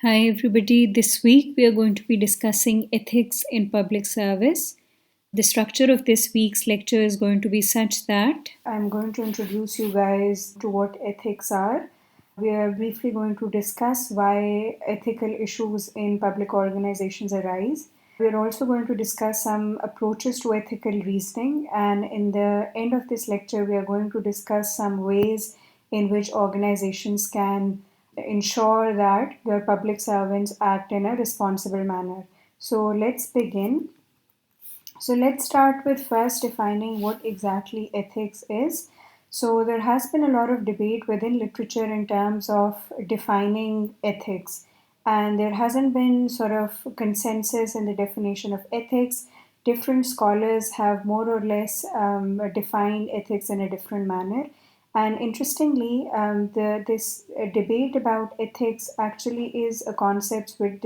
Hi, everybody. This week we are going to be discussing ethics in public service. The structure of this week's lecture is going to be such that I'm going to introduce you guys to what ethics are. We are briefly going to discuss why ethical issues in public organizations arise. We're also going to discuss some approaches to ethical reasoning, and in the end of this lecture, we are going to discuss some ways in which organizations can ensure that their public servants act in a responsible manner. So let's begin. So let's start with first defining what exactly ethics is. So there has been a lot of debate within literature in terms of defining ethics, and there hasn't been sort of consensus in the definition of ethics. Different scholars have more or less defined ethics in a different manner. And interestingly, this debate about ethics actually is a concept which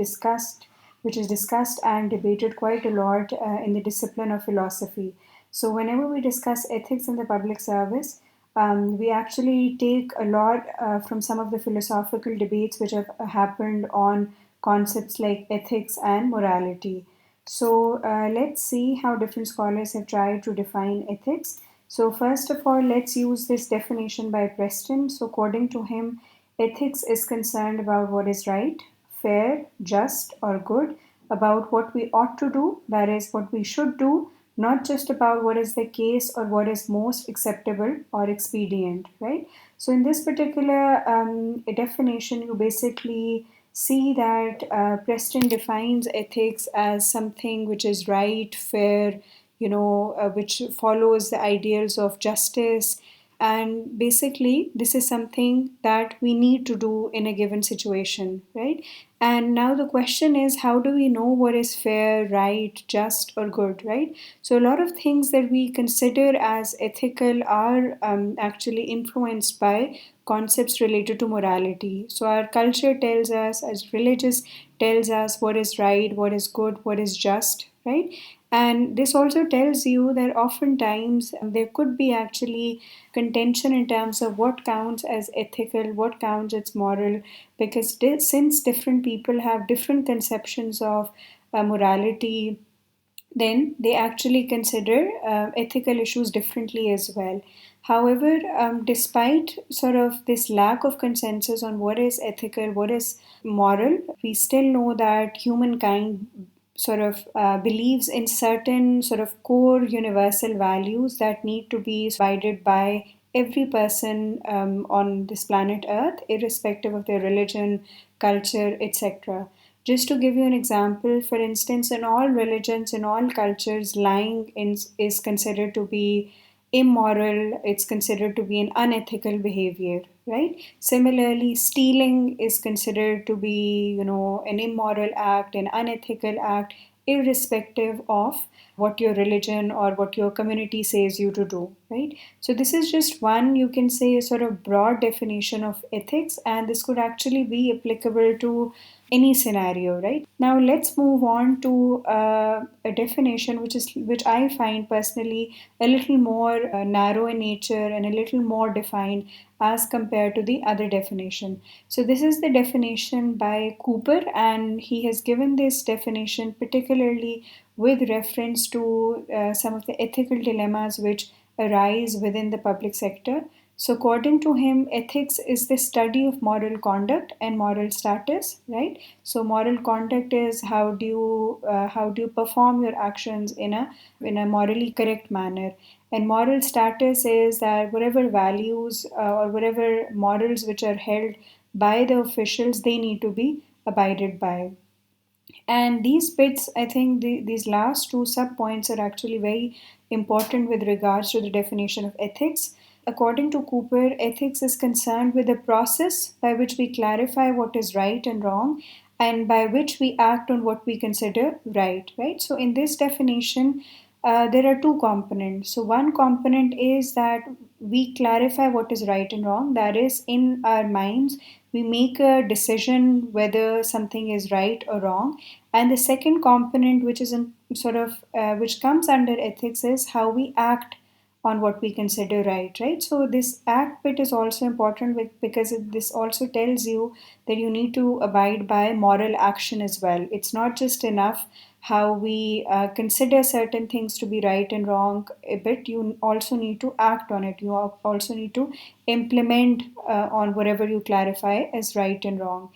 is discussed and debated quite a lot in the discipline of philosophy. So whenever we discuss ethics in the public service, we actually take a lot from some of the philosophical debates which have happened on concepts like ethics and morality. So let's see how different scholars have tried to define ethics. So, first of all, let's use this definition by Preston. So, according to him, ethics is concerned about what is right, fair, just, or good, about what we ought to do, that is, what we should do, not just about what is the case or what is most acceptable or expedient, right? So, in this particular definition, you basically see that Preston defines ethics as something which is right, fair, which follows the ideals of justice. And basically, this is something that we need to do in a given situation, right? And now the question is, how do we know what is fair, right, just, or good, right? So, a lot of things that we consider as ethical are actually influenced by concepts related to morality. So, our culture tells us, as religious tells us what is right, what is good, what is just, right? And this also tells you that oftentimes there could be actually contention in terms of what counts as ethical, what counts as moral, because since different people have different conceptions of morality, then they actually consider ethical issues differently as well. However, despite sort of this lack of consensus on what is ethical, what is moral, we still know that humankind sort of believes in certain sort of core universal values that need to be abided by every person on this planet Earth, irrespective of their religion, culture, etc. Just to give you an example, for instance, in all religions, in all cultures, is considered to be immoral, it's considered to be an unethical behavior, right? Similarly, stealing is considered to be, an immoral act, an unethical act, irrespective of what your religion or what your community says you to do, right? So, this is just one, you can say, a sort of broad definition of ethics, and this could actually be applicable to any scenario, right? Now let's move on to a definition which I find personally a little more narrow in nature and a little more defined as compared to the other definition. So this is the definition by Cooper, and he has given this definition particularly with reference to some of the ethical dilemmas which arise within the public sector. So, according to him, ethics is the study of moral conduct and moral status, right? So, moral conduct is how do you perform your actions in a morally correct manner, and moral status is that whatever values or whatever morals which are held by the officials, they need to be abided by. And these bits, I think these last two sub points are actually very important with regards to the definition of ethics. According to Cooper, ethics is concerned with the process by which we clarify what is right and wrong and by which we act on what we consider right, right? So, in this definition, there are two components. So, one component is that we clarify what is right and wrong. That is, in our minds, we make a decision whether something is right or wrong. And the second component, which is in sort of which comes under ethics, is how we act on what we consider right? So this act bit is also important because this also tells you that you need to abide by moral action as well. It's not just enough how we consider certain things to be right and wrong, but you also need to act on it. You also need to implement on whatever you clarify as right and wrong.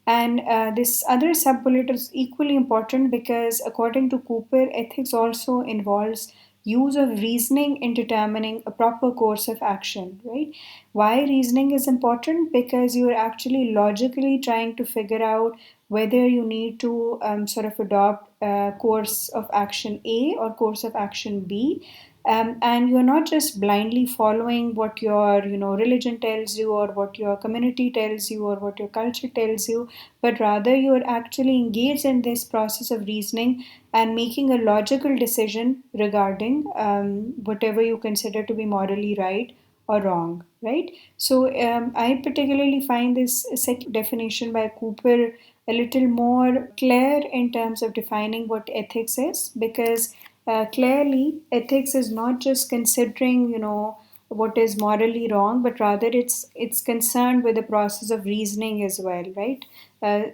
And this other sub-bullet is equally important because, according to Cooper, ethics also involves use of reasoning in determining a proper course of action, right? Why reasoning is important? Because you're actually logically trying to figure out whether you need to sort of adopt a course of action A or course of action B. And you're not just blindly following what your religion tells you, or what your community tells you, or what your culture tells you, but rather you're actually engaged in this process of reasoning and making a logical decision regarding whatever you consider to be morally right or wrong, right? So I particularly find this second definition by Cooper a little more clear in terms of defining what ethics is, because clearly ethics is not just considering what is morally wrong, but rather it's concerned with the process of reasoning as well, right?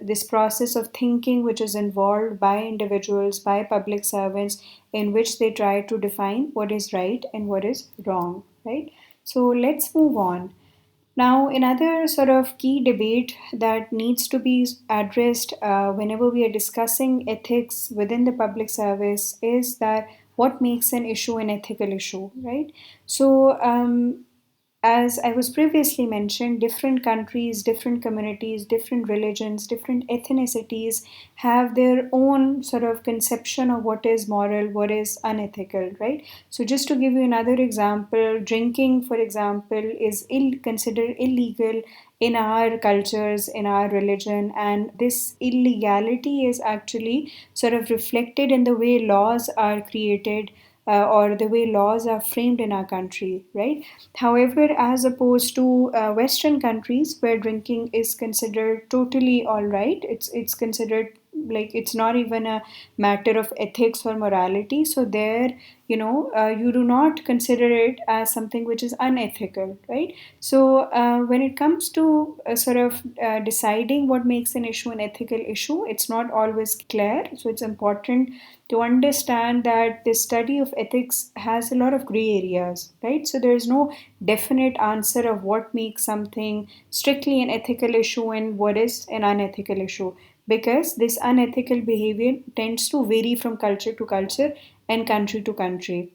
This process of thinking which is involved by individuals, by public servants, in which they try to define what is right and what is wrong, right? So let's move on. Now, another sort of key debate that needs to be addressed whenever we are discussing ethics within the public service is that what makes an issue an ethical issue, right? So, as I was previously mentioned, different countries, different communities, different religions, different ethnicities have their own sort of conception of what is moral, what is unethical, right? So, just to give you another example, drinking, for example, is considered illegal in our cultures, in our religion, and this illegality is actually sort of reflected in the way laws are created, or the way laws are framed in our country, right? However, as opposed to Western countries where drinking is considered totally all right, it's considered like it's not even a matter of ethics or morality. So there, you do not consider it as something which is unethical, right? So when it comes to sort of deciding what makes an issue an ethical issue, it's not always clear. So it's important to understand that the study of ethics has a lot of gray areas, right? So there's no definite answer of what makes something strictly an ethical issue and what is an unethical issue, because this unethical behavior tends to vary from culture to culture and country to country.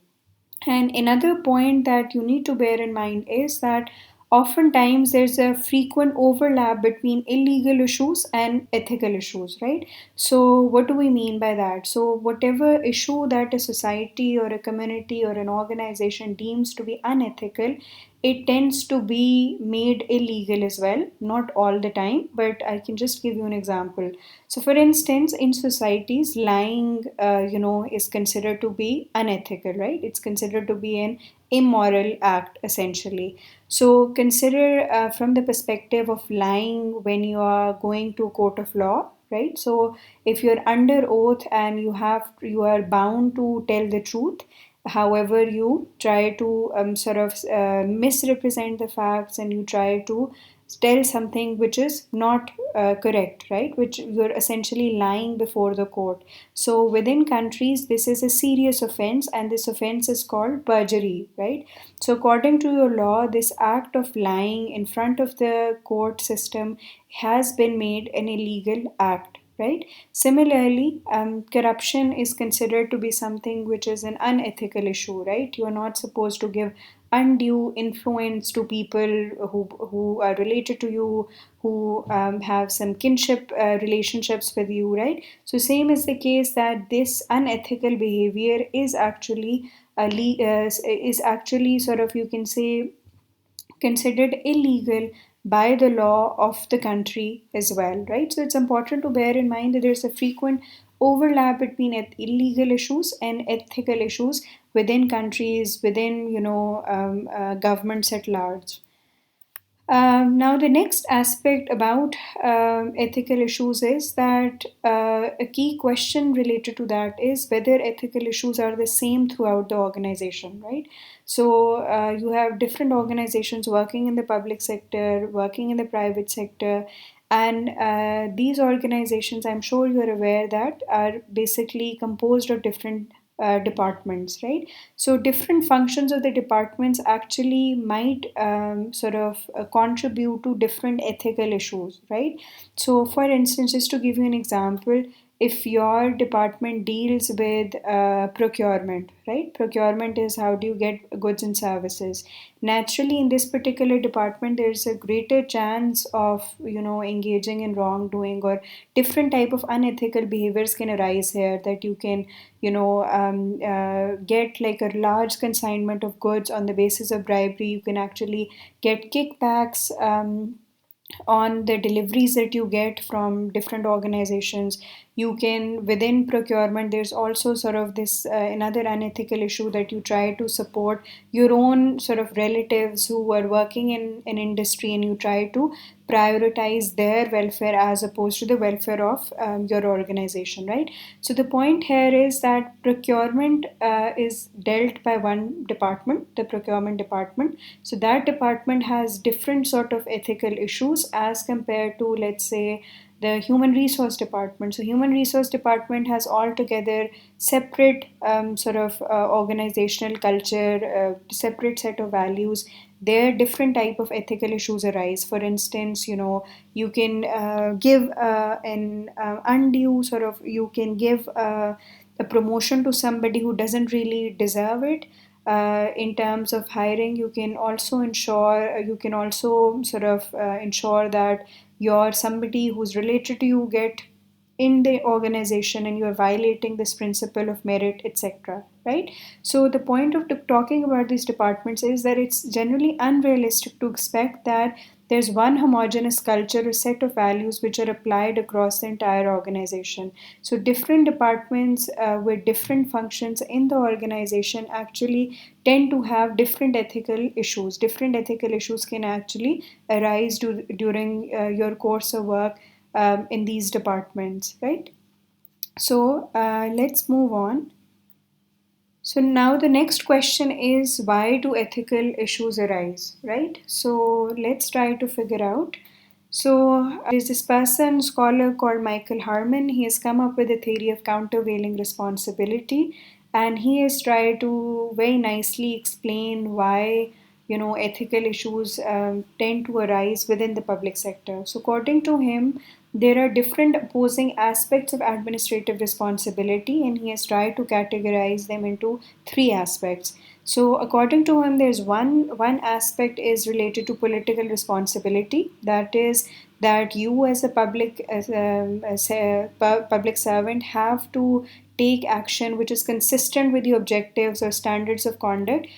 And another point that you need to bear in mind is that oftentimes there's a frequent overlap between illegal issues and ethical issues, right? So, what do we mean by that? So, whatever issue that a society or a community or an organization deems to be unethical, it tends to be made illegal as well. Not all the time, but I can just give you an example. So, for instance, in societies, lying, is considered to be unethical, right? It's considered to be an immoral act, essentially. So, consider from the perspective of lying when you are going to a court of law, right? So, if you're under oath and you are bound to tell the truth. However, you try to sort of misrepresent the facts, and you try to tell something which is not correct, right? Which you're essentially lying before the court. So within countries, this is a serious offense, and this offense is called perjury, right? So according to your law, this act of lying in front of the court system has been made an illegal act, right? Similarly, corruption is considered to be something which is an unethical issue, right? You are not supposed to give undue influence to people who are related to you, who have some kinship relationships with you, right? So same is the case that this unethical behavior is actually is actually sort of, you can say, considered illegal by the law of the country as well, right? So it's important to bear in mind that there's a frequent overlap between illegal issues and ethical issues within countries, within governments at large. Now, the next aspect about ethical issues is that a key question related to that is whether ethical issues are the same throughout the organization, right? So, you have different organizations working in the public sector, working in the private sector, and these organizations, I'm sure you're aware that, are basically composed of different departments, right? So different functions of the departments actually might sort of contribute to different ethical issues, right? So, for instance, just to give you an example, if your department deals with procurement, right? Procurement is how do you get goods and services. Naturally, in this particular department, there's a greater chance of engaging in wrongdoing, or different type of unethical behaviors can arise here, that you can get like a large consignment of goods on the basis of bribery. You can actually get kickbacks on the deliveries that you get from different organizations. You can, within procurement, there's also sort of this another unethical issue, that you try to support your own sort of relatives who are working in an industry, and you try to prioritize their welfare as opposed to the welfare of your organization, right? So the point here is that procurement is dealt by one department, the procurement department. So that department has different sort of ethical issues as compared to, let's say, the human resource department. So human resource department has altogether separate sort of organizational culture, separate set of values. There different type of ethical issues arise. For instance, you can give an undue sort of, you can give a promotion to somebody who doesn't really deserve it. In terms of hiring, you can also sort of ensure that you're somebody who's related to you get in the organization, and you are violating this principle of merit, etc., right? So the point of talking about these departments is that it's generally unrealistic to expect that there's one homogeneous culture or set of values which are applied across the entire organization. So different departments with different functions in the organization actually tend to have different ethical issues. Different ethical issues can actually arise during your course of work in these departments, right? So let's move on. So now the next question is, why do ethical issues arise, right? So let's try to figure out. So there's this person, scholar called Michael Harmon. He has come up with a theory of countervailing responsibility, and he has tried to very nicely explain why ethical issues tend to arise within the public sector. So according to him, there are different opposing aspects of administrative responsibility, and he has tried to categorize them into three aspects. So, according to him, there's one aspect is related to political responsibility. That is that you, as a public servant, have to take action which is consistent with the objectives or standards of conduct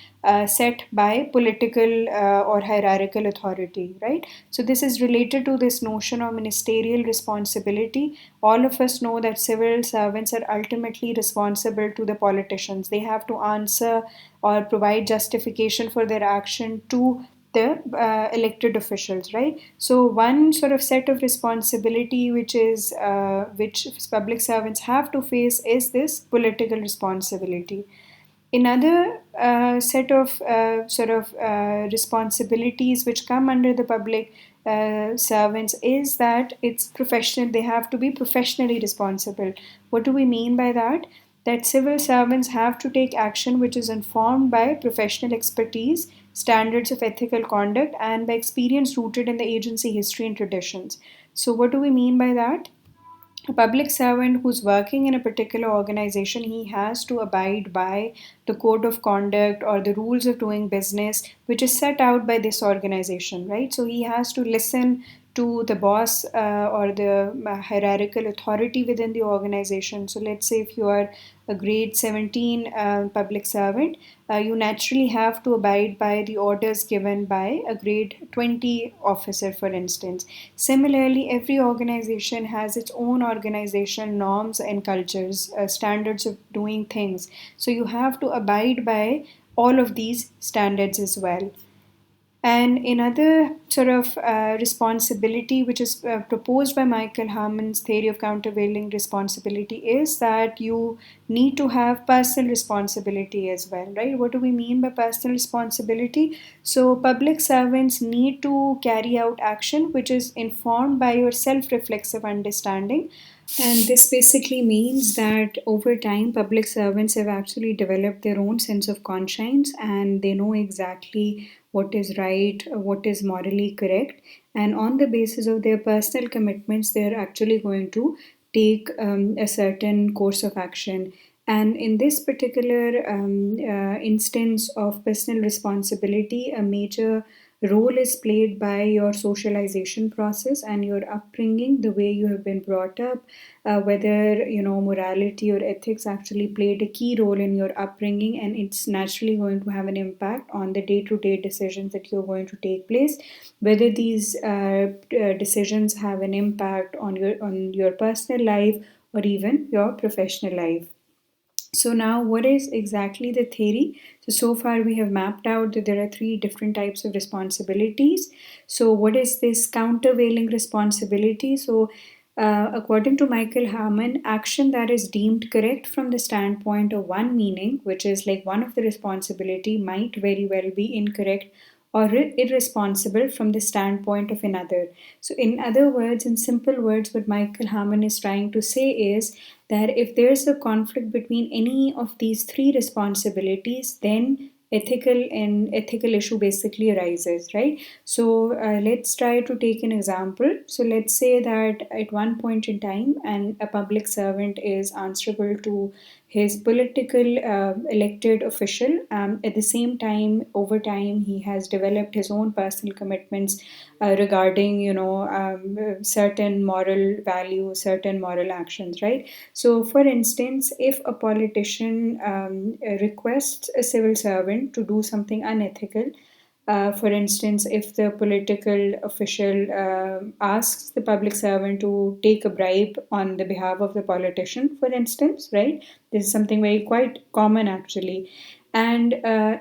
set by political or hierarchical authority, right? So this is related to this notion of ministerial responsibility. All of us know that civil servants are ultimately responsible to the politicians. They have to answer or provide justification for their action to the elected officials, right? So one sort of set of responsibility which public servants have to face is this political responsibility. Another set of sort of responsibilities which come under the public servants is that it's professional. They have to be professionally responsible. What do we mean by that? That civil servants have to take action which is informed by professional expertise, standards of ethical conduct, and by experience rooted in the agency history and traditions. So, what do we mean by that? A public servant who's working in a particular organization, he has to abide by the code of conduct or the rules of doing business which is set out by this organization, right? So he has to listen to the boss or the hierarchical authority within the organization. So let's say if you are a grade 17 public servant, you naturally have to abide by the orders given by a grade 20 officer, for instance. Similarly, every organization has its own organization norms and cultures, standards of doing things. So you have to abide by all of these standards as well. And another sort of responsibility, which is proposed by Michael Harmon's theory of countervailing responsibility, is that you need to have personal responsibility as well, right? What do we mean by personal responsibility? So, public servants need to carry out action which is informed by your self reflexive understanding. And this basically means that over time, public servants have actually developed their own sense of conscience and they know exactly what is right, what is morally correct. And on the basis of their personal commitments, they're actually going to take a certain course of action. And in this particular instance of personal responsibility, a major role is played by your socialization process and your upbringing, the way you have been brought up, whether morality or ethics actually played a key role in your upbringing, and it's naturally going to have an impact on the day-to-day decisions that you're going to take place, whether these decisions have an impact on your personal life or even your professional life. So now what is exactly the theory? So far we have mapped out that there are three different types of responsibilities. So what is this countervailing responsibility? So according to Michael Harmon, action that is deemed correct from the standpoint of one meaning, which is like one of the responsibility, might very well be incorrect or irresponsible from the standpoint of another. So, in other words, in simple words, what Michael Harmon is trying to say is that if there's a conflict between any of these three responsibilities, then ethical issue basically arises, right? So let's try to take an example. So let's say that at one point in time, and a public servant is answerable to his political elected official. At the same time, over time, he has developed his own personal commitments regarding, certain moral values, certain moral actions, right? So, for instance, if a politician requests a civil servant to do something unethical, for instance, if the political official asks the public servant to take a bribe on the behalf of the politician, for instance, right? This is something very quite common actually. And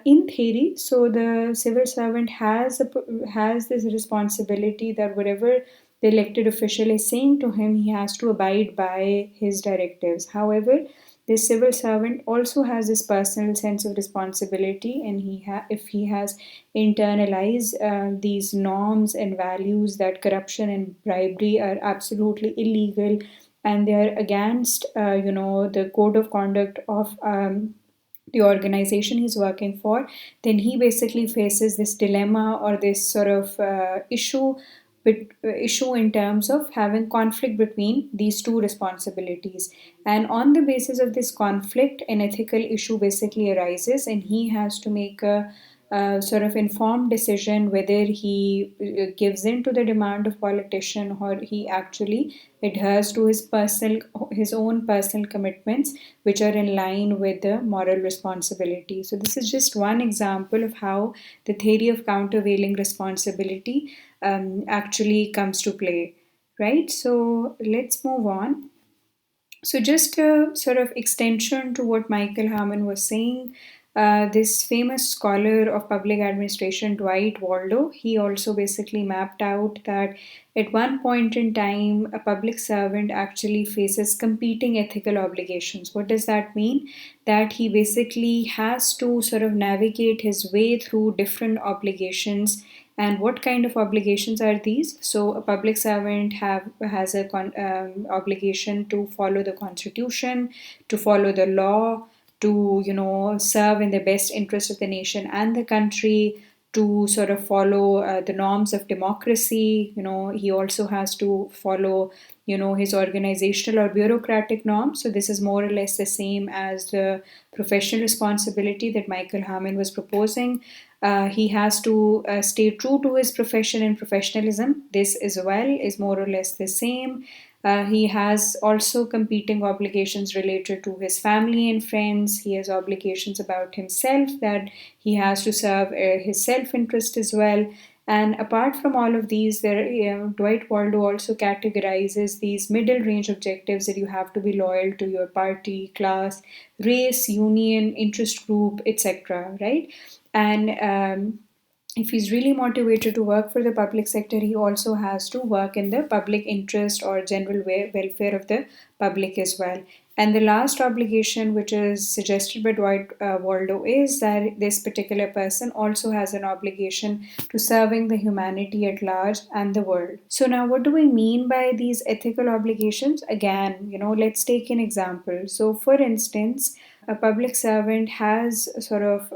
in theory, so the civil servant has this responsibility that whatever the elected official is saying to him, he has to abide by his directives. However, this civil servant also has this personal sense of responsibility, and if he has internalized these norms and values that corruption and bribery are absolutely illegal, and they are against, the code of conduct of the organization he's working for, then he basically faces this dilemma or this sort of issue in terms of having conflict between these two responsibilities. And on the basis of this conflict, an ethical issue basically arises, and he has to make a sort of informed decision whether he gives in to the demand of politician or he actually adheres to his own personal commitments which are in line with the moral responsibility. So this is just one example of how the theory of countervailing responsibility actually comes to play, right? So let's move on. So, just a sort of extension to what Michael Harmon was saying, this famous scholar of public administration, Dwight Waldo, he also basically mapped out that at one point in time, a public servant actually faces competing ethical obligations. What does that mean? That he basically has to sort of navigate his way through different obligations. And what kind of obligations are these? So a public servant has a obligation to follow the constitution, to follow the law, to serve in the best interest of the nation and the country, to sort of follow the norms of democracy. He also has to follow his organizational or bureaucratic norms. So this is more or less the same as the professional responsibility that Michael Harmon was proposing. He has to stay true to his profession and professionalism. This as well is more or less the same. He has also competing obligations related to his family and friends. He has obligations about himself that he has to serve his self interest as well. And apart from all of these, Dwight Waldo also categorizes these middle range objectives that you have to be loyal to your party, class, race, union, interest group, etc. Right? And if he's really motivated to work for the public sector, he also has to work in the public interest or general welfare of the public as well. And the last obligation, which is suggested by Dwight Waldo, is that this particular person also has an obligation to serving the humanity at large and the world. So, now what do we mean by these ethical obligations? Again, let's take an example. So, for instance, a public servant has sort of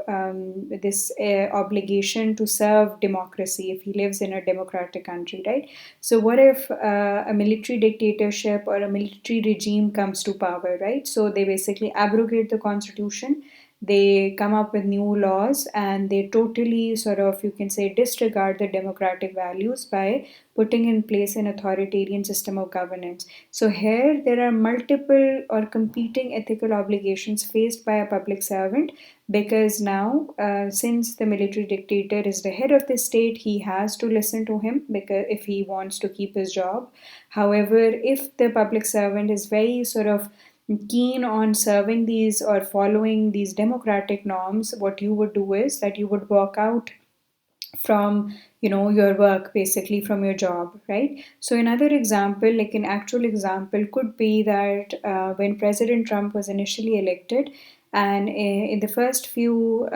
this obligation to serve democracy if he lives in a democratic country, right? So, what if a military dictatorship or a military regime comes to power, right? So, they basically abrogate the constitution, they come up with new laws, and they totally sort of, you can say, disregard the democratic values by putting in place an authoritarian system of governance. So here there are multiple or competing ethical obligations faced by a public servant, because now, since the military dictator is the head of the state, he has to listen to him because if he wants to keep his job. However, if the public servant is very sort of keen on serving these or following these democratic norms, what you would do is that you would walk out from your work, basically from your job, right? So another example, like an actual example, could be that when President Trump was initially elected, and in the first few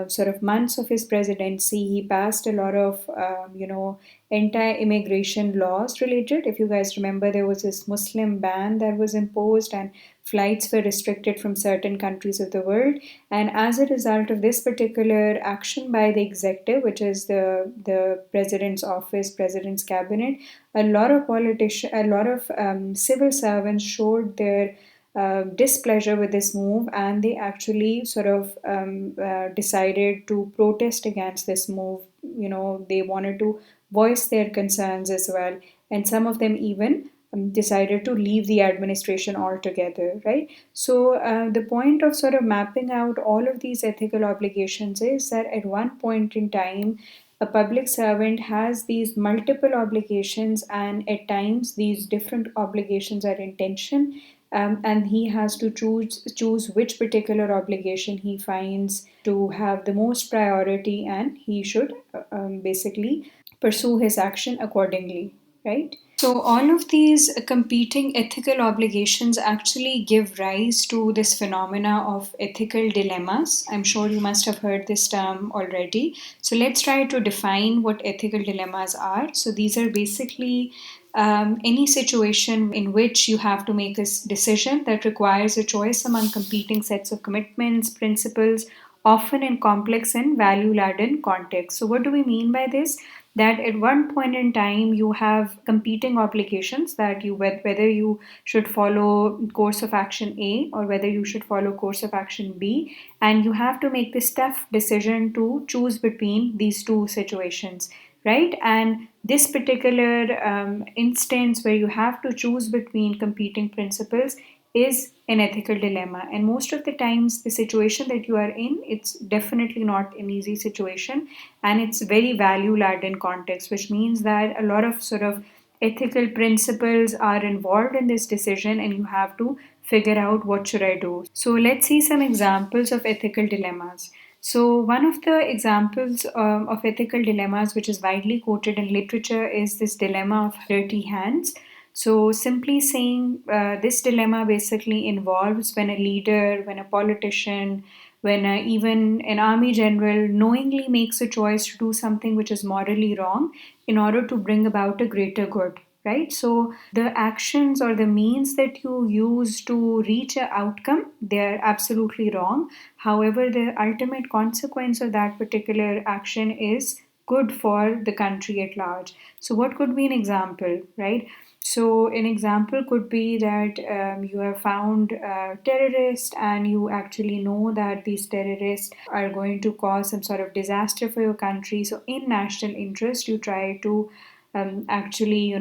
sort of months of his presidency, he passed a lot of anti-immigration laws related. If you guys remember, there was this Muslim ban that was imposed, and flights were restricted from certain countries of the world. And as a result of this particular action by the executive, which is the president's office, president's cabinet, a lot of civil servants showed their displeasure with this move, and they actually sort of decided to protest against this move. They wanted to voice their concerns as well, and some of them even decided to leave the administration altogether, right? So, the point of sort of mapping out all of these ethical obligations is that at one point in time, a public servant has these multiple obligations, and at times these different obligations are in tension, and he has to choose which particular obligation he finds to have the most priority, and he should basically pursue his action accordingly, right? So, all of these competing ethical obligations actually give rise to this phenomena of ethical dilemmas. I'm sure you must have heard this term already. So, let's try to define what ethical dilemmas are. So, these are basically any situation in which you have to make a decision that requires a choice among competing sets of commitments, principles, often in complex and value laden contexts. So, what do we mean by this? That at one point in time you have competing obligations, that whether you should follow course of action A or whether you should follow course of action B, and you have to make this tough decision to choose between these two situations, right? And this particular instance where you have to choose between competing principles is an ethical dilemma. And most of the times, the situation that you are in, it's definitely not an easy situation, and it's very value laden context, which means that a lot of sort of ethical principles are involved in this decision, and you have to figure out what should I do. So let's see some examples of ethical dilemmas. So, one of the examples of ethical dilemmas, which is widely quoted in literature, is this dilemma of dirty hands. So, simply saying, this dilemma basically involves when a leader, when a politician, when even an army general knowingly makes a choice to do something which is morally wrong in order to bring about a greater good, right? So the actions or the means that you use to reach an outcome, they are absolutely wrong. However, the ultimate consequence of that particular action is good for the country at large. So what could be an example, right? So, an example could be that you have found terrorists, and you actually know that these terrorists are going to cause some sort of disaster for your country. So, in national interest, you try to actually,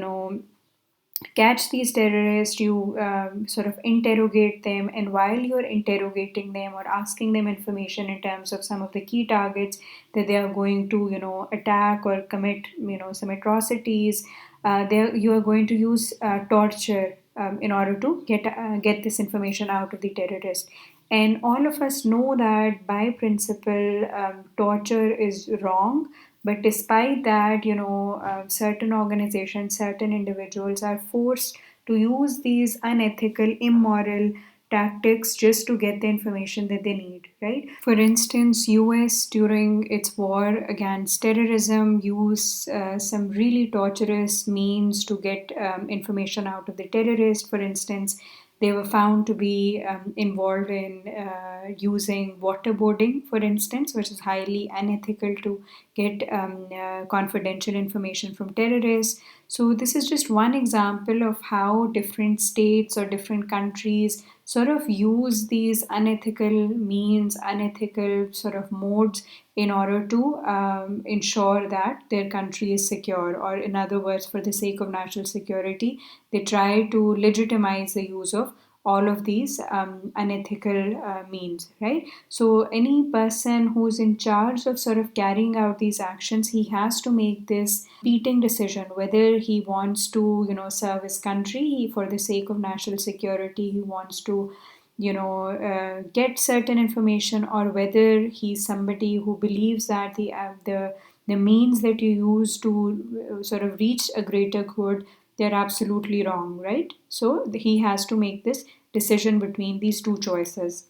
catch these terrorists, you sort of interrogate them, and while you're interrogating them or asking them information in terms of some of the key targets that they are going to attack or commit some atrocities, you are going to use torture in order to get this information out of the terrorist. And all of us know that by principle torture is wrong, But despite that, certain organizations, certain individuals are forced to use these unethical, immoral tactics just to get the information that they need, right? For instance, US during its war against terrorism used some really torturous means to get information out of the terrorist. For instance, they were found to be involved in using waterboarding, for instance, which is highly unethical to get confidential information from terrorists. So, this is just one example of how different states or different countries sort of use these unethical means, unethical sort of modes in order to ensure that their country is secure, or in other words, for the sake of national security, they try to legitimize the use of all of these unethical means, right? So, any person who's in charge of sort of carrying out these actions, he has to make this beating decision whether he wants to, serve his country for the sake of national security, he wants to, get certain information, or whether he's somebody who believes that the means that you use to sort of reach a greater good, they're absolutely wrong, right? So he has to make this decision between these two choices.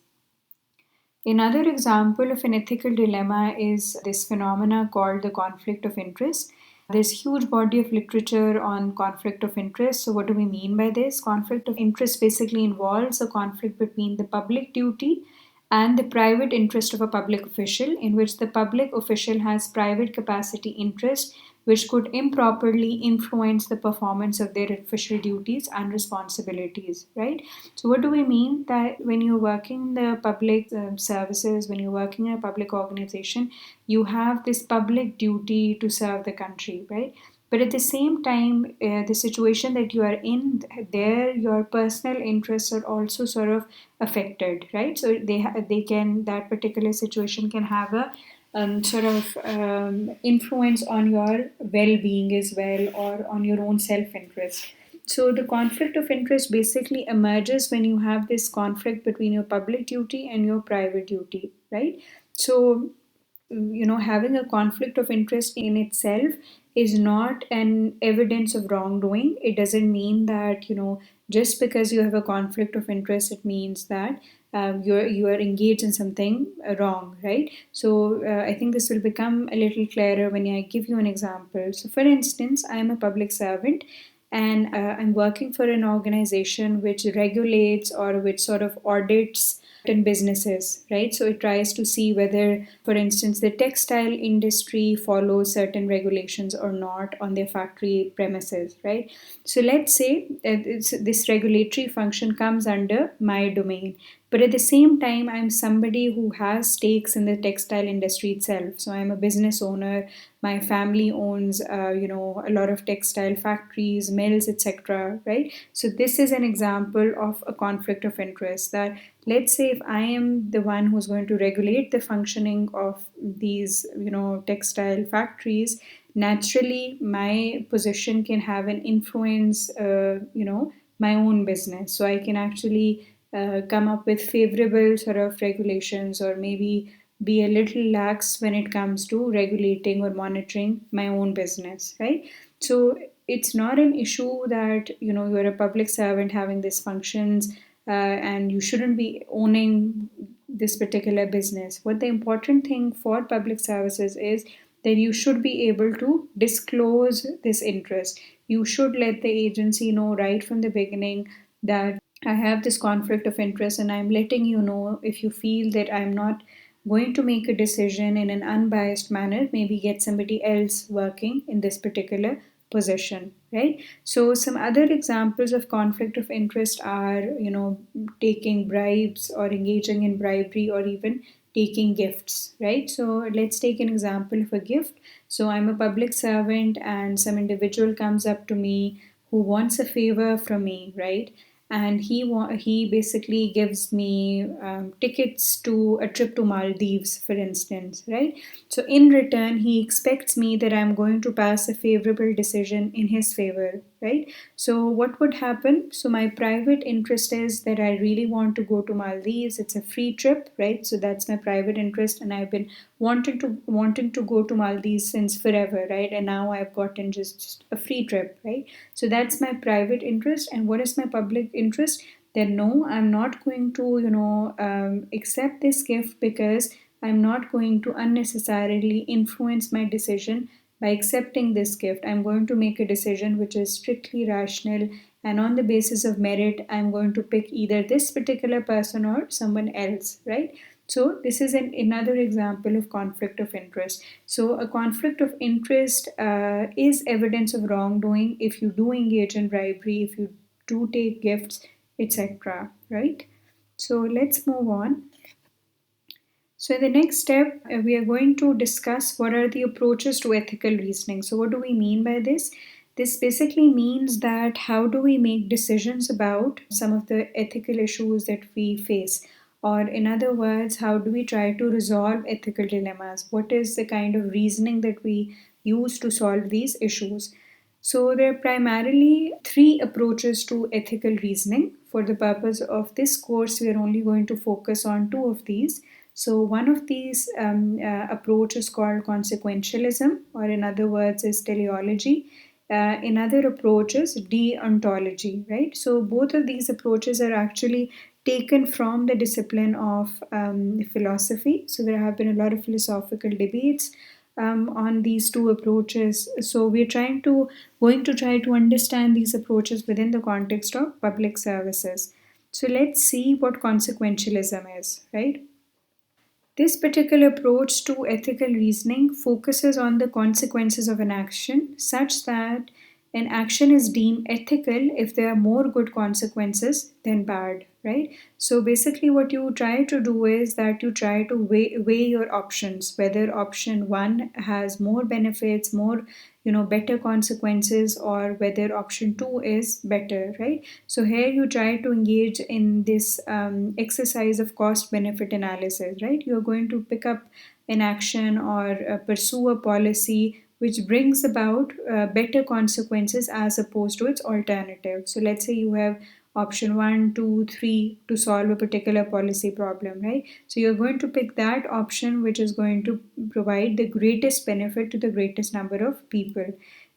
Another example of an ethical dilemma is this phenomena called the conflict of interest. There's a huge body of literature on conflict of interest. So, what do we mean by this? Conflict of interest basically involves a conflict between the public duty and the private interest of a public official, in which the public official has private capacity interest which could improperly influence the performance of their official duties and responsibilities, right? So, what do we mean? That when you're working in the public services, when you're working in a public organization, you have this public duty to serve the country, right? But at the same time, the situation that you are in, there your personal interests are also sort of affected, right? So they can, that particular situation can have a sort of influence on your well-being as well, or on your own self-interest. So the conflict of interest basically emerges when you have this conflict between your public duty and your private duty, right? So, having a conflict of interest in itself is not an evidence of wrongdoing. It doesn't mean that, just because you have a conflict of interest, it means that you are engaged in something wrong, right? So I think this will become a little clearer when I give you an example. So, for instance, I am a public servant, and I'm working for an organization which regulates or which sort of audits certain businesses, right? So it tries to see whether, for instance, the textile industry follows certain regulations or not on their factory premises, right? So let's say this regulatory function comes under my domain. But at the same time, I'm somebody who has stakes in the textile industry itself. So I'm a business owner. My family owns, a lot of textile factories, mills, etc. Right. So this is an example of a conflict of interest. That let's say if I am the one who's going to regulate the functioning of these, textile factories, naturally my position can have an influence, my own business. So I can actually come up with favorable sort of regulations, or maybe be a little lax when it comes to regulating or monitoring my own business, right? So it's not an issue that, you're a public servant having these functions, and you shouldn't be owning this particular business. What the important thing for public services is that you should be able to disclose this interest. You should let the agency know right from the beginning that I have this conflict of interest, and I'm letting you know. If you feel that I'm not going to make a decision in an unbiased manner, maybe get somebody else working in this particular position, right? So some other examples of conflict of interest are, taking bribes or engaging in bribery, or even taking gifts, right? So let's take an example of a gift. So I'm a public servant, and some individual comes up to me who wants a favor from me, right? And he basically gives me tickets to a trip to Maldives, for instance, right? So in return, he expects me that I'm going to pass a favorable decision in his favor, right? So what would happen? So my private interest is that I really want to go to Maldives. It's a free trip, right? So that's my private interest, and I've been wanting to go to Maldives since forever, right? And now I've gotten just a free trip, right? So that's my private interest. And what is my public interest? Then no, I'm not going to, accept this gift, because I'm not going to unnecessarily influence my decision by accepting this gift. I'm going to make a decision which is strictly rational, and on the basis of merit, I'm going to pick either this particular person or someone else, right? So, this is another example of conflict of interest. So, a conflict of interest is evidence of wrongdoing if you do engage in bribery, if you do take gifts, etc. Right? So, let's move on. So, in the next step, we are going to discuss what are the approaches to ethical reasoning. So, what do we mean by this? This basically means that how do we make decisions about some of the ethical issues that we face? Or, in other words, how do we try to resolve ethical dilemmas? What is the kind of reasoning that we use to solve these issues? So, there are primarily three approaches to ethical reasoning. For the purpose of this course, we are only going to focus on two of these. So, one of these approach is called consequentialism, or in other words, is teleology. Another approach is deontology, right? So, both of these approaches are actually taken from the discipline of philosophy. So, there have been a lot of philosophical debates on these two approaches. So, we're going to try to understand these approaches within the context of public services. So, let's see what consequentialism is, right? This particular approach to ethical reasoning focuses on the consequences of an action such that an action is deemed ethical if there are more good consequences than bad, right? So basically, what you try to do is that you try to weigh your options, whether option one has more benefits, more better consequences, or whether option two is better, right? So here you try to engage in this exercise of cost benefit analysis, right? You're going to pick up an action or pursue a policy which brings about better consequences as opposed to its alternative. So let's say you have option one, two, three to solve a particular policy problem, right? So you're going to pick that option which is going to provide the greatest benefit to the greatest number of people,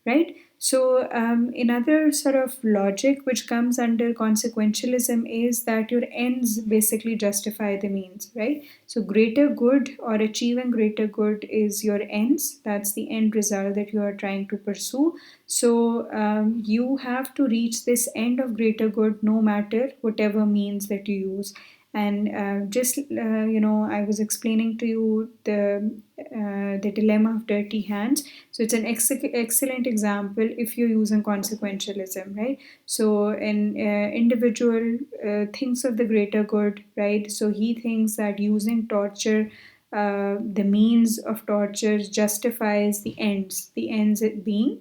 right? So, another sort of logic which comes under consequentialism is that your ends basically justify the means, right? So, greater good or achieving greater good is your ends. That's the end result that you are trying to pursue. So, you have to reach this end of greater good no matter whatever means that you use. And I was explaining to you the dilemma of dirty hands. So it's an excellent example if you're using consequentialism, right? So an individual thinks of the greater good, right? So he thinks that using torture, the means of torture justifies the ends. The ends being,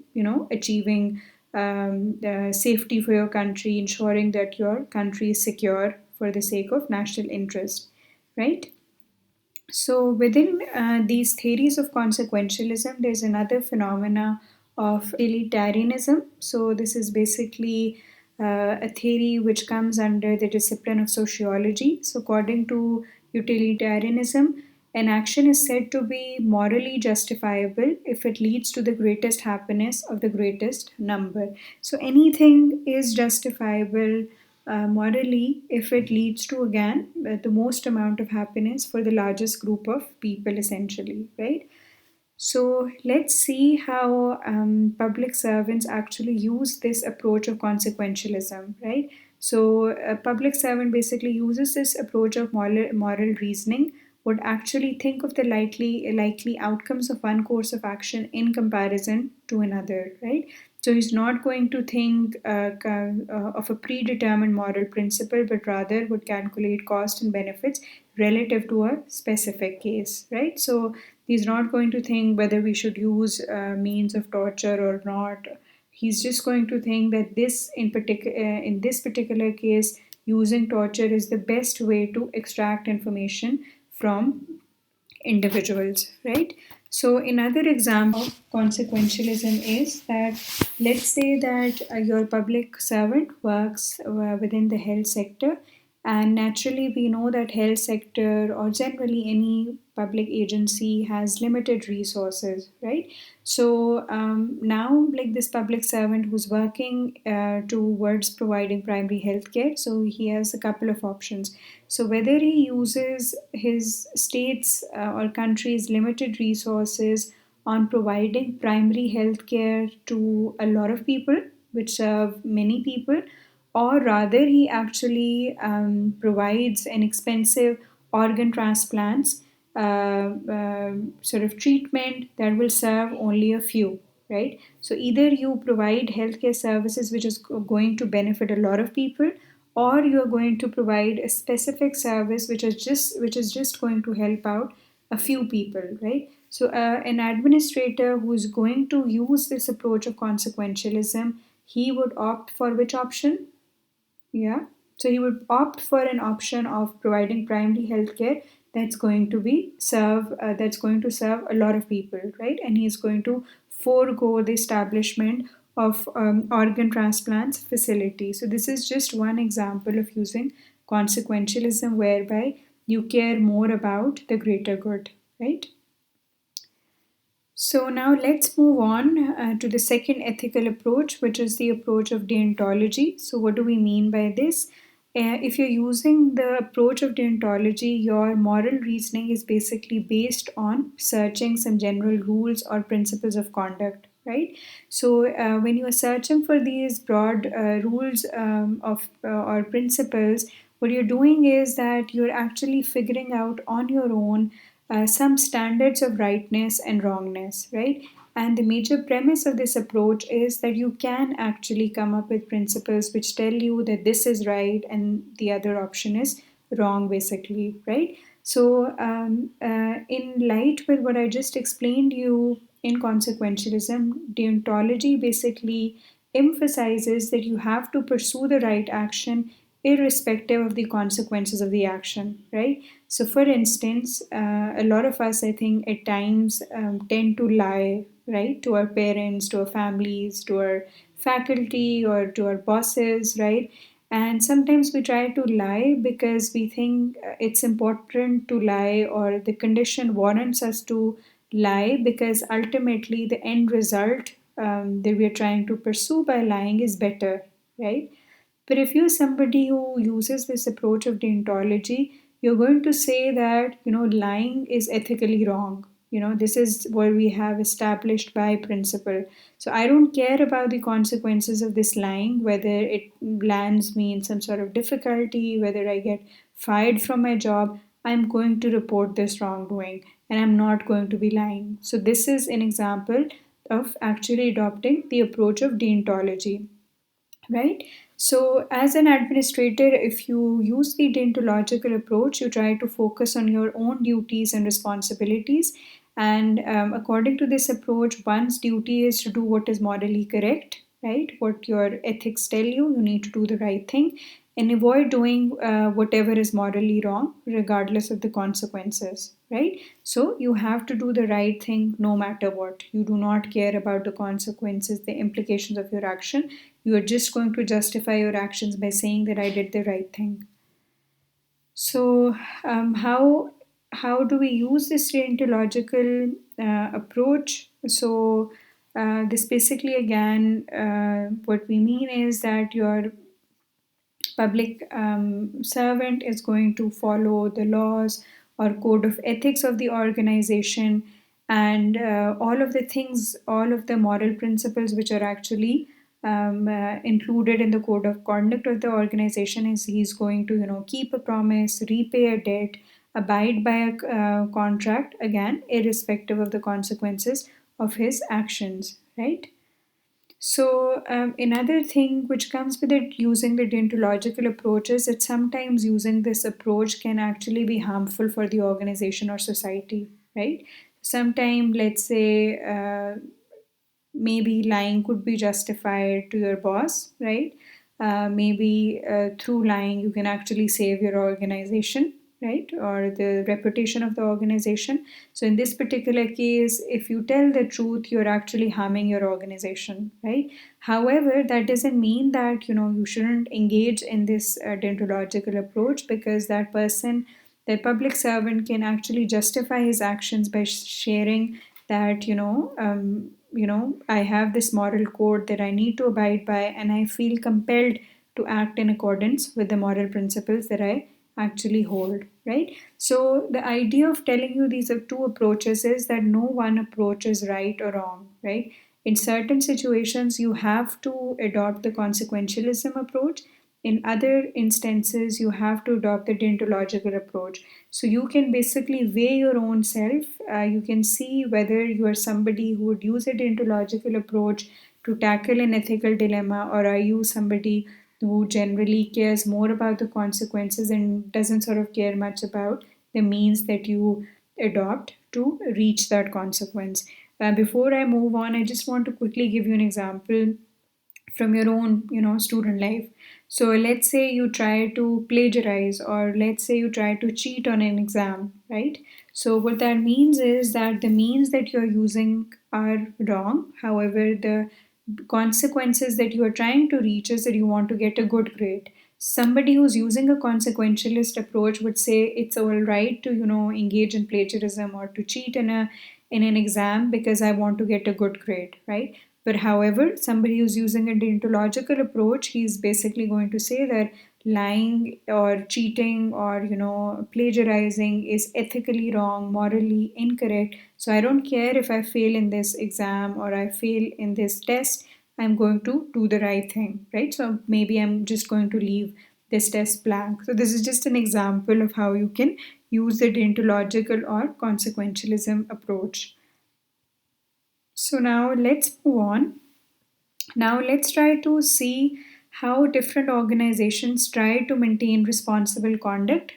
achieving safety for your country, ensuring that your country is secure for the sake of national interest, right? So within these theories of consequentialism, there's another phenomena of utilitarianism. So this is basically a theory which comes under the discipline of sociology. So according to utilitarianism, an action is said to be morally justifiable if it leads to the greatest happiness of the greatest number. So anything is justifiable morally if it leads to, again, the most amount of happiness for the largest group of people, essentially, right? So let's see how public servants actually use this approach of consequentialism, right? So a public servant basically uses this approach of moral reasoning, would actually think of the likely outcomes of one course of action in comparison to another, right? So he's not going to think of a predetermined moral principle, but rather would calculate cost and benefits relative to a specific case, right? So he's not going to think whether we should use means of torture or not. He's just going to think that in this particular case, using torture is the best way to extract information from individuals, right? So another example of consequentialism is that, let's say that your public servant works within the health sector, and naturally we know that health sector or generally any public agency has limited resources, right? So now, like this public servant who's working towards providing primary health care, so he has a couple of options. So whether he uses his state's or country's limited resources on providing primary health care to a lot of people, which serve many people, or rather he actually provides an expensive organ transplants sort of treatment that will serve only a few, right? So either you provide healthcare services which is going to benefit a lot of people, or you are going to provide a specific service which is just going to help out a few people, right? So an administrator who is going to use this approach of consequentialism, he would opt for which option? Yeah. So he would opt for an option of providing primary health care that's going to serve a lot of people, right? And he's going to forego the establishment of organ transplants facility. So this is just one example of using consequentialism whereby you care more about the greater good, right? So now let's move on to the second ethical approach, which is the approach of deontology. So what do we mean by this? If you're using the approach of deontology, your moral reasoning is basically based on searching some general rules or principles of conduct, right? So when you are searching for these broad rules of or principles, what you're doing is that you're actually figuring out on your own some standards of rightness and wrongness, right? And the major premise of this approach is that you can actually come up with principles which tell you that this is right and the other option is wrong, basically, right? So, in light with what I just explained you in consequentialism, deontology basically emphasizes that you have to pursue the right action irrespective of the consequences of the action, right? So, for instance, a lot of us, I think, at times tend to lie, right, to our parents, to our families, to our faculty, or to our bosses, right? And sometimes we try to lie because we think it's important to lie, or the condition warrants us to lie because ultimately the end result that we are trying to pursue by lying is better, right? But if you're somebody who uses this approach of deontology, you're going to say that, lying is ethically wrong. This is what we have established by principle. So I don't care about the consequences of this lying, whether it lands me in some sort of difficulty, whether I get fired from my job. I'm going to report this wrongdoing and I'm not going to be lying. So this is an example of actually adopting the approach of deontology, right? So, as an administrator, if you use the deontological approach, you try to focus on your own duties and responsibilities. And according to this approach, one's duty is to do what is morally correct, right? What your ethics tell you, you need to do the right thing and avoid doing whatever is morally wrong, regardless of the consequences, right? So, you have to do the right thing no matter what. You do not care about the consequences, the implications of your action. You are just going to justify your actions by saying that I did the right thing. So, how do we use this deontological approach? So, this basically again, what we mean is that your public servant is going to follow the laws or code of ethics of the organization, and all of the things, all of the moral principles which are actually included in the code of conduct of the organization is he's going to keep a promise, repay a debt, abide by a contract, again irrespective of the consequences of his actions, right? So, another thing which comes with it using the deontological approach is that sometimes using this approach can actually be harmful for the organization or society, right? Sometimes, let's say, maybe lying could be justified to your boss, right? Maybe through lying, you can actually save your organization, right? Or the reputation of the organization. So in this particular case, if you tell the truth, you're actually harming your organization, right? However, that doesn't mean that you shouldn't engage in this deontological approach, because that person, that public servant, can actually justify his actions by sharing that I have this moral code that I need to abide by, and I feel compelled to act in accordance with the moral principles that I actually hold, right? So the idea of telling you these are two approaches is that no one approach is right or wrong, right? In certain situations, you have to adopt the consequentialism approach. In other instances, you have to adopt the deontological approach. So you can basically weigh your own self. You can see whether you are somebody who would use a deontological approach to tackle an ethical dilemma, or are you somebody who generally cares more about the consequences and doesn't sort of care much about the means that you adopt to reach that consequence. Before I move on, I just want to quickly give you an example from your own student life. So let's say you try to plagiarize, or let's say you try to cheat on an exam, right? So what that means is that the means that you're using are wrong. However, the consequences that you are trying to reach is that you want to get a good grade. Somebody who's using a consequentialist approach would say it's all right to engage in plagiarism or to cheat in an exam because I want to get a good grade, right? But however, somebody who's using a deontological approach, he's basically going to say that lying or cheating or plagiarizing is ethically wrong, morally incorrect. So I don't care if I fail in this exam or I fail in this test, I'm going to do the right thing, right? So maybe I'm just going to leave this test blank. So this is just an example of how you can use the deontological or consequentialism approach. So now let's move on. Now, let's try to see how different organizations try to maintain responsible conduct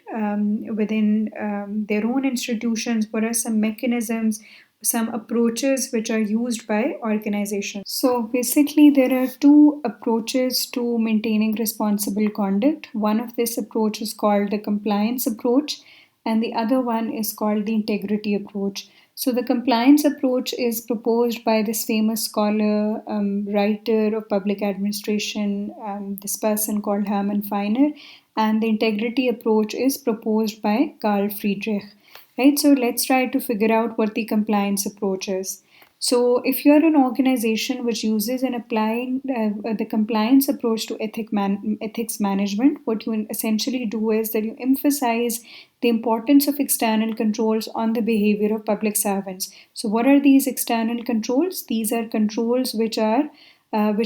within their own institutions. What are some mechanisms, some approaches which are used by organizations? So, basically, there are two approaches to maintaining responsible conduct. One of this approach is called the compliance approach, and the other one is called the integrity approach. So, the compliance approach is proposed by this famous scholar, writer of public administration, this person called Hermann Feiner, and the integrity approach is proposed by Carl Friedrich. Right, so let's try to figure out what the compliance approach is. So, if you're an organization which uses and applying the compliance approach to ethics management, what you essentially do is that you emphasize the importance of external controls on the behavior of public servants. So, what are these external controls? These are controls which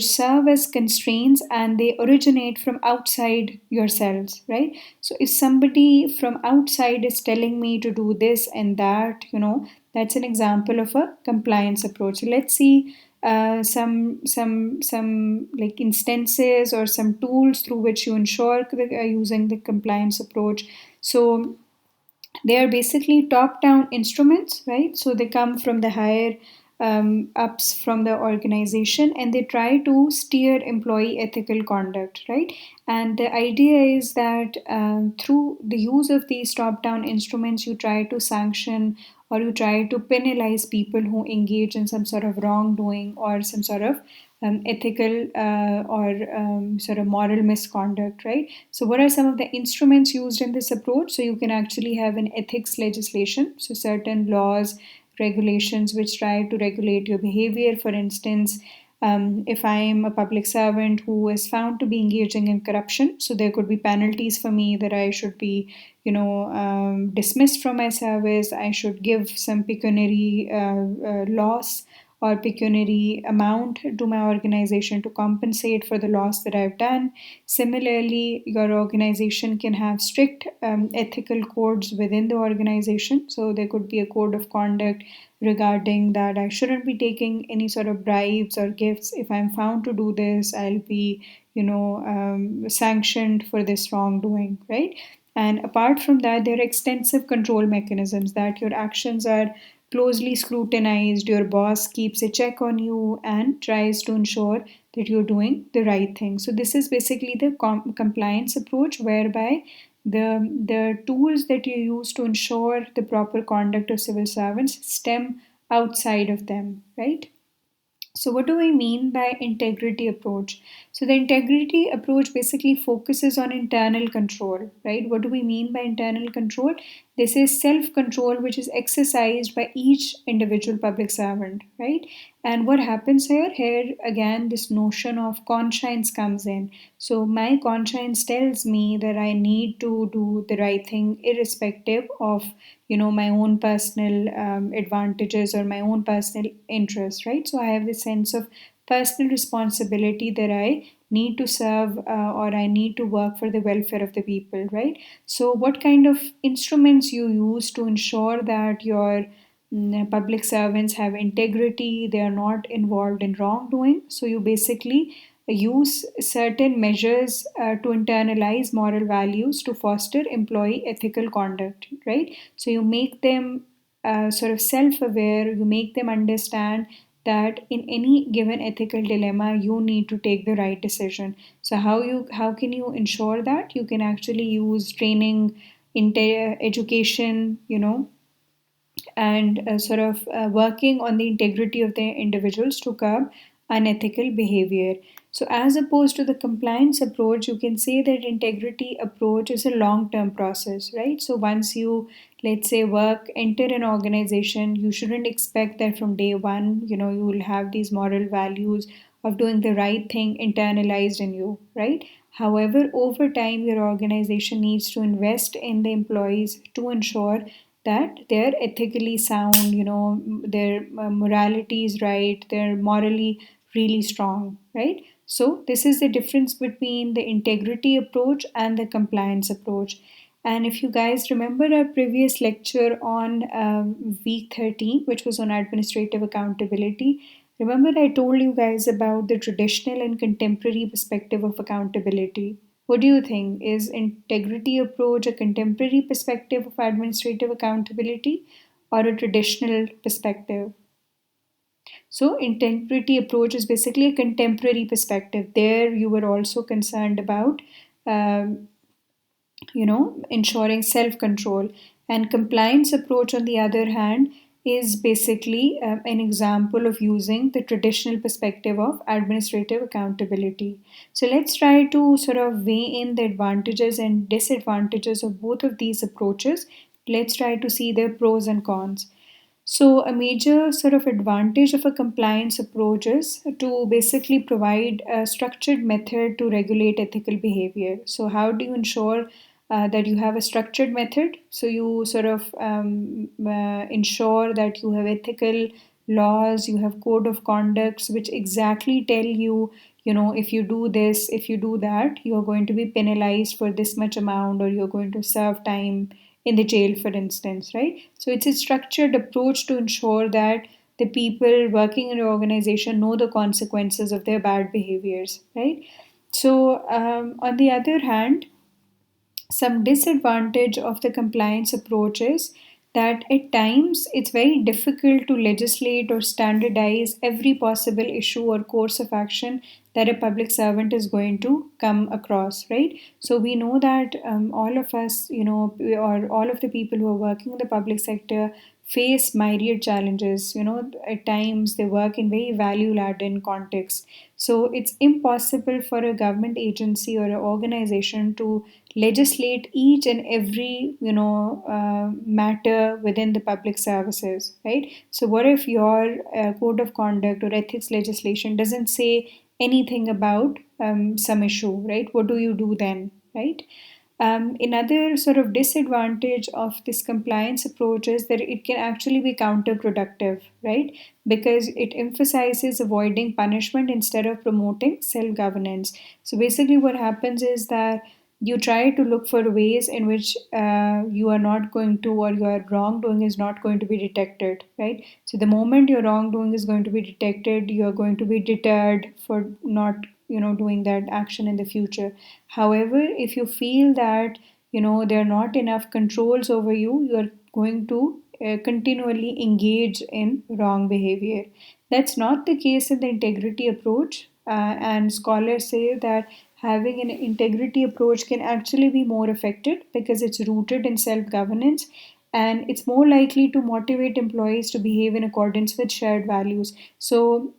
serve as constraints, and they originate from outside yourselves, right? So if somebody from outside is telling me to do this and that, that's an example of a compliance approach. So let's see some like instances or some tools through which you ensure using the compliance approach. So they are basically top down instruments, right? So they come from the higher ups from the organization, and they try to steer employee ethical conduct, right? And the idea is that through the use of these top down instruments, you try to sanction or you try to penalize people who engage in some sort of wrongdoing or some sort of ethical or sort of moral misconduct, right? So, what are some of the instruments used in this approach? So, you can actually have an ethics legislation, so certain laws, regulations which try to regulate your behavior. For instance, if I am a public servant who is found to be engaging in corruption, so there could be penalties for me that I should be, dismissed from my service. I should give some pecuniary loss or pecuniary amount to my organization to compensate for the loss that I've done. Similarly, your organization can have strict ethical codes within the organization. So there could be a code of conduct regarding that I shouldn't be taking any sort of bribes or gifts. If I'm found to do this, I'll be, sanctioned for this wrongdoing, right? And apart from that, there are extensive control mechanisms that your actions are closely scrutinized, your boss keeps a check on you and tries to ensure that you're doing the right thing. So, this is basically the compliance approach whereby the tools that you use to ensure the proper conduct of civil servants stem outside of them, right? So, what do I mean by integrity approach? So, the integrity approach basically focuses on internal control, right? What do we mean by internal control? This is self control, which is exercised by each individual public servant, right? And what happens here? Here again, this notion of conscience comes in. So, my conscience tells me that I need to do the right thing, irrespective of my own personal advantages or my own personal interests, right? So I have this sense of personal responsibility that I need to serve or I need to work for the welfare of the people, right? So what kind of instruments you use to ensure that your public servants have integrity, they are not involved in wrongdoing? So you basically use certain measures to internalize moral values to foster employee ethical conduct, right? So you make them sort of self aware, you make them understand that in any given ethical dilemma you need to take the right decision. So how can you ensure that? You can actually use training, education, and sort of working on the integrity of the individuals to curb unethical behavior. So, as opposed to the compliance approach, you can say that integrity approach is a long term process, right? So, once you, let's say, enter an organization, you shouldn't expect that from day one, you will have these moral values of doing the right thing internalized in you, right? However, over time, your organization needs to invest in the employees to ensure that they're ethically sound, their morality is right, they're morally really strong, right? So, this is the difference between the integrity approach and the compliance approach. And if you guys remember our previous lecture on week 13, which was on administrative accountability, remember I told you guys about the traditional and contemporary perspective of accountability. What do you think? Is integrity approach a contemporary perspective of administrative accountability or a traditional perspective? So, integrity approach is basically a contemporary perspective. There, you were also concerned about, um, ensuring self control. And compliance approach, on the other hand, is basically an example of using the traditional perspective of administrative accountability. So let's try to sort of weigh in the advantages and disadvantages of both of these approaches. Let's try to see their pros and cons. So, a major sort of advantage of a compliance approach is to basically provide a structured method to regulate ethical behavior. So, how do you ensure that you have a structured method? So, you sort of ensure that you have ethical laws, you have code of conducts which exactly tell you, if you do this, if you do that, you're going to be penalized for this much amount or you're going to serve time in the jail, for instance, right? So it's a structured approach to ensure that the people working in your organization know the consequences of their bad behaviors, right? So, on the other hand, some disadvantage of the compliance approach is that at times it's very difficult to legislate or standardize every possible issue or course of action that a public servant is going to come across, right? So we know that all of us, or all of the people who are working in the public sector face myriad challenges. At times they work in very value laden contexts. So it's impossible for a government agency or an organization to legislate each and every matter within the public services, right? So what if your code of conduct or ethics legislation doesn't say anything about some issue, right? What do you do then, right? Another sort of disadvantage of this compliance approach is that it can actually be counterproductive, right? Because it emphasizes avoiding punishment instead of promoting self governance. So basically, what happens is that you try to look for ways in which you are not going to, or your wrongdoing is not going to be detected, right? So the moment your wrongdoing is going to be detected, you are going to be deterred for not doing that action in the future. However, if you feel that there are not enough controls over you, you are going to continually engage in wrong behavior. That's not the case in the integrity approach, and scholars say that having an integrity approach can actually be more effective because it's rooted in self governance and it's more likely to motivate employees to behave in accordance with shared values. So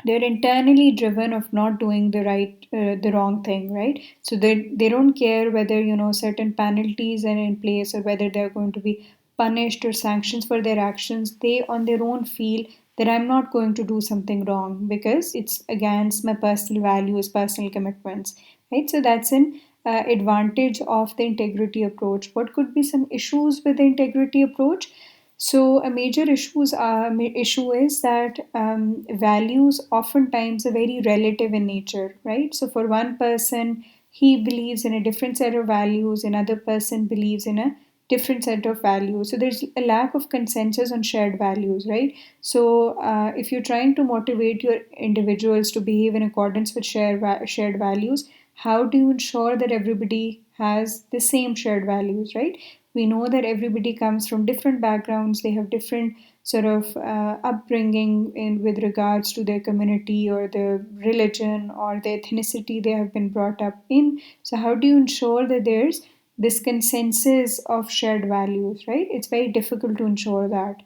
they're internally driven of not doing the wrong thing, right? So they don't care whether certain penalties are in place or whether they're going to be punished or sanctions for their actions. They on their own feel that I'm not going to do something wrong because it's against my personal values, personal commitments, right? So that's an advantage of the integrity approach. What could be some issues with the integrity approach? So a major issue is that values oftentimes are very relative in nature, right? So for one person, he believes in a different set of values, another person believes in a different set of values. So there's a lack of consensus on shared values, right? So if you're trying to motivate your individuals to behave in accordance with shared values, how do you ensure that everybody has the same shared values, right? We know that everybody comes from different backgrounds, they have different sort of upbringing in with regards to their community or their religion or the ethnicity they have been brought up in. So how do you ensure that there's this consensus of shared values, right? It's very difficult to ensure that.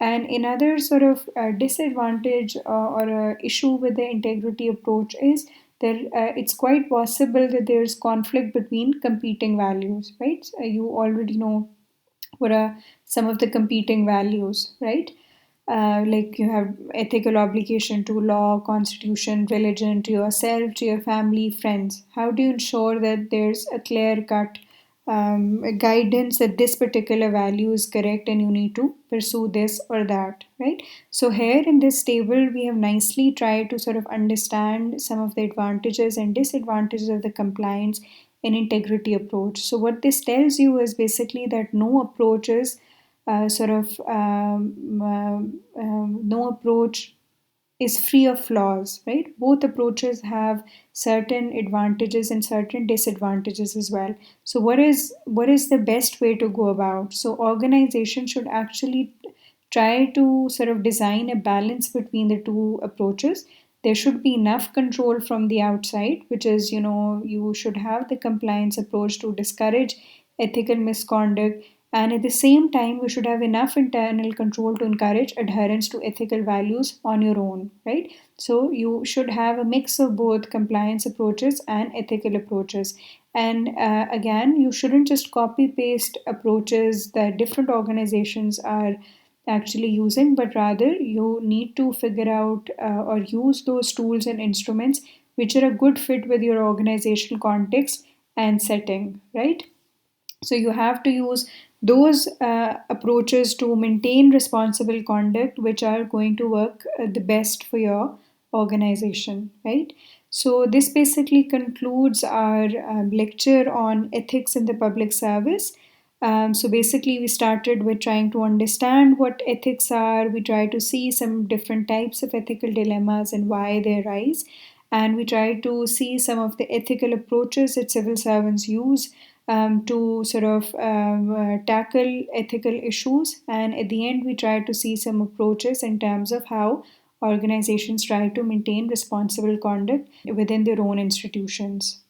And another sort of disadvantage or issue with the integrity approach is that it's quite possible that there's conflict between competing values, right? So you already know what are some of the competing values, right? Like you have ethical obligation to law, constitution, religion, to yourself, to your family, friends. How do you ensure that there's a clear cut guidance that this particular value is correct and you need to pursue this or that, right? So, here in this table, we have nicely tried to sort of understand some of the advantages and disadvantages of the compliance and integrity approach. So, what this tells you is basically that no approach is free of flaws, right? Both approaches have certain advantages and certain disadvantages as well. So what is the best way to go about? So organization should actually try to sort of design a balance between the two approaches. There should be enough control from the outside, which is, you should have the compliance approach to discourage ethical misconduct. And at the same time, you should have enough internal control to encourage adherence to ethical values on your own, right? So you should have a mix of both compliance approaches and ethical approaches. And again, you shouldn't just copy paste approaches that different organizations are actually using, but rather you need to figure out or use those tools and instruments which are a good fit with your organizational context and setting, right? So you have to use those approaches to maintain responsible conduct, which are going to work the best for your organization, right? So this basically concludes our lecture on ethics in the public service. So basically, we started with trying to understand what ethics are. We try to see some different types of ethical dilemmas and why they arise. And we try to see some of the ethical approaches that civil servants use to sort of tackle ethical issues. And at the end, we try to see some approaches in terms of how organizations try to maintain responsible conduct within their own institutions.